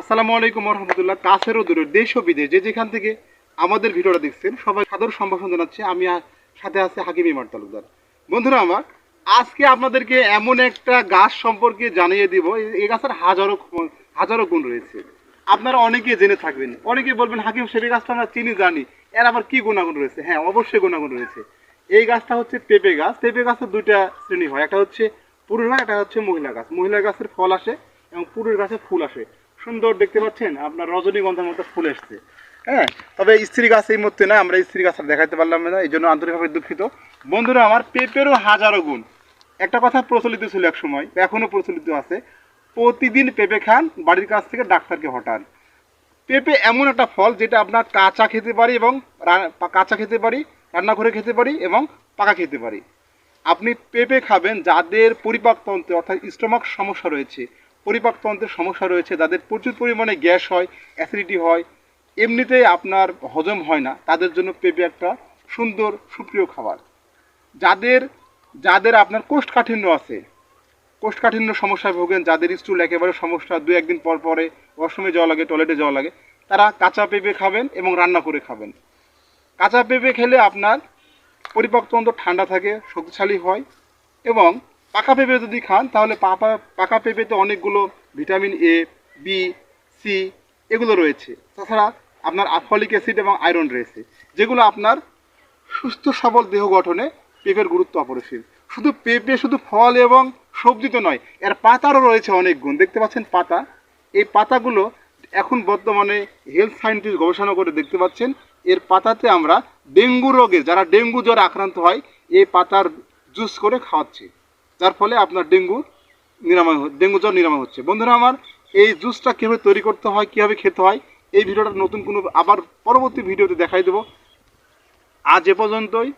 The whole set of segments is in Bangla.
আসসালামু আলাইকুম রহমতুল্লাহ। কাছের ও দূরের দেশ ও বিদেশ যে যেখান থেকে আমাদের ভিডিওটা দেখছেন সবাই সাদর সম্ভাষণ জানাচ্ছি। আমি সাথে আছি হাকিম ইমার তালুকদার। বন্ধুরা আমার, আজকে আপনাদেরকে এমন একটা গাছ সম্পর্কে জানিয়ে দিব, এই গাছের হাজারো হাজারো গুণ রয়েছে। আপনারা অনেকে জেনে থাকবেন, অনেকে বলবেন হাকিম সেই গাছটা আমরা চিনি জানি, এর আবার কি গুণাগুণ রয়েছে। হ্যাঁ, অবশ্যই গুণাগুণ রয়েছে। এই গাছটা হচ্ছে পেঁপে গাছ। পেঁপে গাছের দুইটা শ্রেণী হয়, একটা হচ্ছে পুরুষ গাছ, একটা হচ্ছে মহিলা গাছ। মহিলা গাছের ফল আসে এবং পুরুষ গাছে ফুল আসে। সুন্দর দেখতে পাচ্ছেন, আপনার রজনীগন্ধার মতো ফুল এসছে। হ্যাঁ, তবে স্ত্রী গাছ এই মুহূর্তে না, আমরা স্ত্রী গাছ দেখাতে পারলাম না, এই জন্য আন্তরিকভাবে দুঃখিত। বন্ধুরা আমার, পেঁপেরও হাজারো গুণ। একটা কথা প্রচলিত ছিল এক সময়, এখনও প্রচলিত আছে, প্রতিদিন পেঁপে খান, বাড়ির কাছ থেকে ডাক্তারকে হটান। পেঁপে এমন একটা ফল যেটা আপনার কাঁচা খেতে পারি এবং কাঁচা খেতে পারি, রান্না করে খেতে পারি এবং পাকা খেতে পারি। আপনি পেঁপে খাবেন যাদের পরিপাকতন্ত্রে অর্থাৎ স্টোমাক সমস্যা রয়েছে, পরিপাকতন্ত্রের সমস্যা রয়েছে, যাদের প্রচুর পরিমাণে গ্যাস হয়, অ্যাসিডিটি হয়, এমনিতেই আপনার হজম হয় না, তাদের জন্য পেঁপে একটা সুন্দর সুপ্রিয় খাবার। যাদের যাদের আপনার কোষ্ঠকাঠিন্য আছে, কোষ্ঠকাঠিন্য সমস্যায় ভোগেন, যাদের স্টুল একেবারে সমস্যা, দু একদিন পর পরে ওয়াশরুমে যাওয়া লাগে, টয়লেটে যাওয়া লাগে, তারা কাঁচা পেঁপে খাবেন এবং রান্না করে খাবেন। কাঁচা পেঁপে খেলে আপনার পরিপাকতন্ত্র ঠান্ডা থাকে, শক্তিশালী হয়। এবং পাকা পেঁপে যদি খান তাহলে পাকা পেঁপেতে অনেকগুলো ভিটামিন এ, বি, সি এগুলো রয়েছে। তাছাড়া আপনার ফলিক অ্যাসিড এবং আয়রন রয়েছে, যেগুলো আপনার সুস্থ সবল দেহ গঠনে পেঁপের গুরুত্ব অপরিসীম। শুধু পেঁপে শুধু ফল এবং সবজি তো নয়, এর পাতারও রয়েছে অনেক গুণ। দেখতে পাচ্ছেন পাতা, এই পাতাগুলো এখন বর্তমানে হেলথ সায়েন্টিস্ট গবেষণা করে দেখতে পাচ্ছেন এর পাতাতে আমরা ডেঙ্গু রোগে, যারা ডেঙ্গু জ্বর আক্রান্ত হয়, এই পাতার জুস করে খাওয়াচ্ছে, যার ফলে আপনার ডেঙ্গু জ্বর নিরাময় হচ্ছে। বন্ধুরা আমার, এই জুসটা কীভাবে তৈরি করতে হয়, কীভাবে খেতে হয়, এই ভিডিওটা নতুন কোনো আবার পরবর্তী ভিডিওতে দেখাই দেবো। আজ এ পর্যন্তই।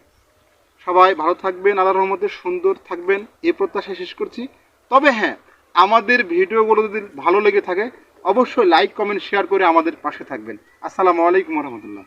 সবাই ভালো থাকবেন, আল্লাহর রহমতে সুন্দর থাকবেন, এই প্রত্যাশা শেষ করছি। তবে হ্যাঁ, আমাদের ভিডিওগুলো যদি ভালো লেগে থাকে অবশ্যই লাইক, কমেন্ট, শেয়ার করে আমাদের পাশে থাকবেন। আসসালামু আলাইকুম রহমতুল্লাহ।